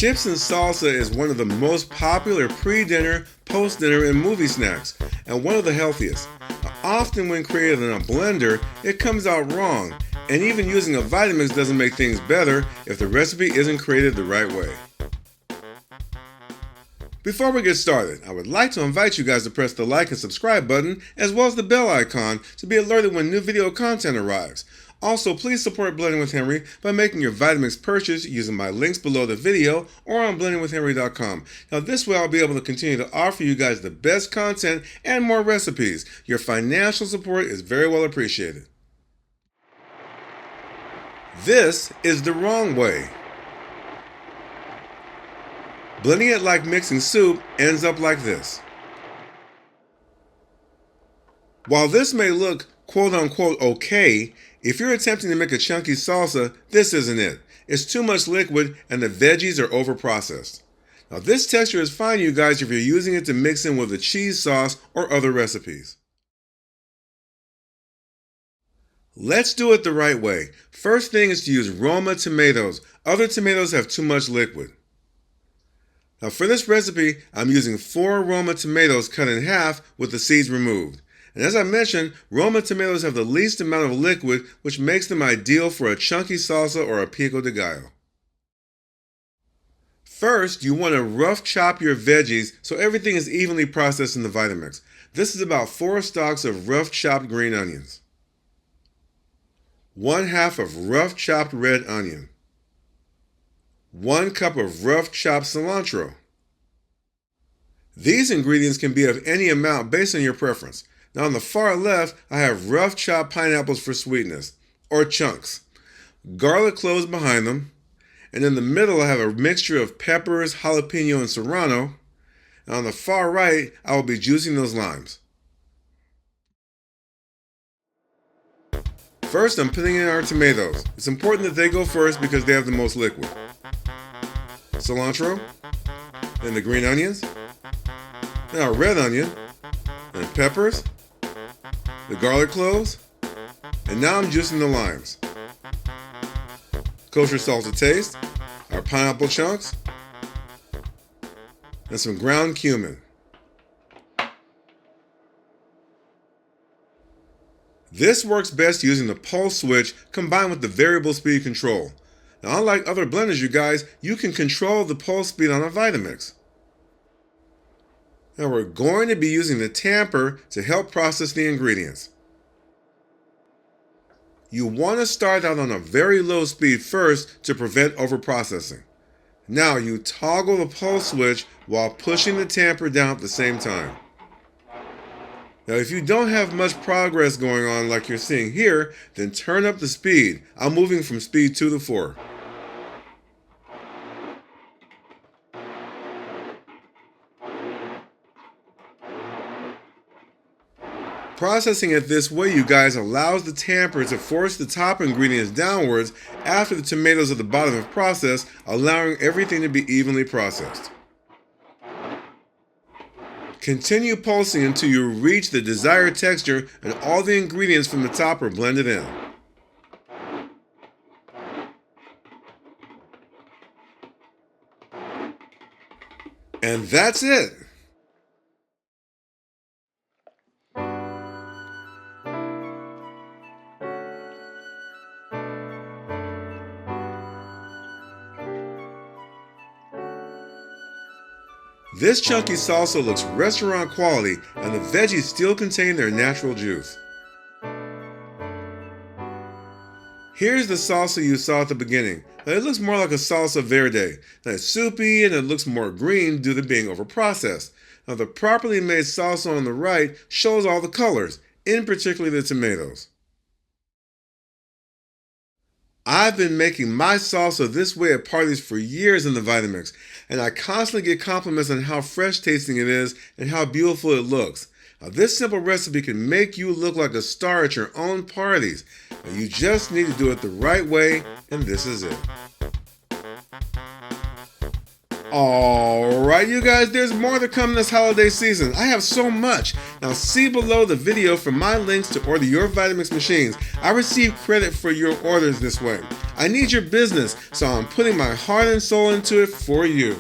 Chips and salsa is one of the most popular pre-dinner, post-dinner, and movie snacks, and one of the healthiest. Often when created in a blender, it comes out wrong, and even using a Vitamix doesn't make things better if the recipe isn't created the right way. Before we get started, I would like to invite you guys to press the like and subscribe button, as well as the bell icon to be alerted when new video content arrives. Also, please support Blending with Henry by making your Vitamix purchase using my links below the video or on blendingwithhenry.com. Now, this way I'll be able to continue to offer you guys the best content and more recipes. Your financial support is very well appreciated. This is the wrong way. Blending it like mixing soup ends up like this. While this may look quote-unquote okay, if you're attempting to make a chunky salsa, this isn't it. It's too much liquid and the veggies are over-processed. Now this texture is fine, you guys, if you're using it to mix in with a cheese sauce or other recipes. Let's do it the right way. First thing is to use Roma tomatoes. Other tomatoes have too much liquid. Now for this recipe, I'm using 4 Roma tomatoes cut in half with the seeds removed. And as I mentioned, Roma tomatoes have the least amount of liquid, which makes them ideal for a chunky salsa or a pico de gallo. First, you want to rough chop your veggies so everything is evenly processed in the Vitamix. This is about 4 stalks of rough chopped green onions, 1/2 of rough chopped red onion, 1 cup of rough chopped cilantro. These ingredients can be of any amount based on your preference. Now on the far left, I have rough chopped pineapples for sweetness, or chunks, garlic cloves behind them, and in the middle I have a mixture of peppers, jalapeno, and serrano, and on the far right, I will be juicing those limes. First, I'm putting in our tomatoes. It's important that they go first because they have the most liquid. Cilantro, then the green onions, then our red onion, and peppers, the garlic cloves, and now I'm juicing the limes. Kosher salt to taste, our pineapple chunks, and some ground cumin. This works best using the pulse switch combined with the variable speed control. Now, unlike other blenders, you guys, you can control the pulse speed on a Vitamix. Now we're going to be using the tamper to help process the ingredients. You want to start out on a very low speed first to prevent overprocessing. Now you toggle the pulse switch while pushing the tamper down at the same time. Now if you don't have much progress going on like you're seeing here, then turn up the speed. I'm moving from speed 2 to 4. Processing it this way, you guys, allows the tamper to force the top ingredients downwards after the tomatoes at the bottom have processed, allowing everything to be evenly processed. Continue pulsing until you reach the desired texture and all the ingredients from the top are blended in. And that's it! This chunky salsa looks restaurant quality and the veggies still contain their natural juice. Here's the salsa you saw at the beginning. Now it looks more like a salsa verde. Now it's soupy and it looks more green due to being overprocessed. Now the properly made salsa on the right shows all the colors, in particular the tomatoes. I've been making my salsa this way at parties for years in the Vitamix, and I constantly get compliments on how fresh tasting it is and how beautiful it looks. Now, this simple recipe can make you look like a star at your own parties. Now, you just need to do it the right way, and this is it. Alright you guys, there's more to come this holiday season. I have so much. Now see below the video for my links to order your Vitamix machines. I receive credit for your orders this way. I need your business, so I'm putting my heart and soul into it for you.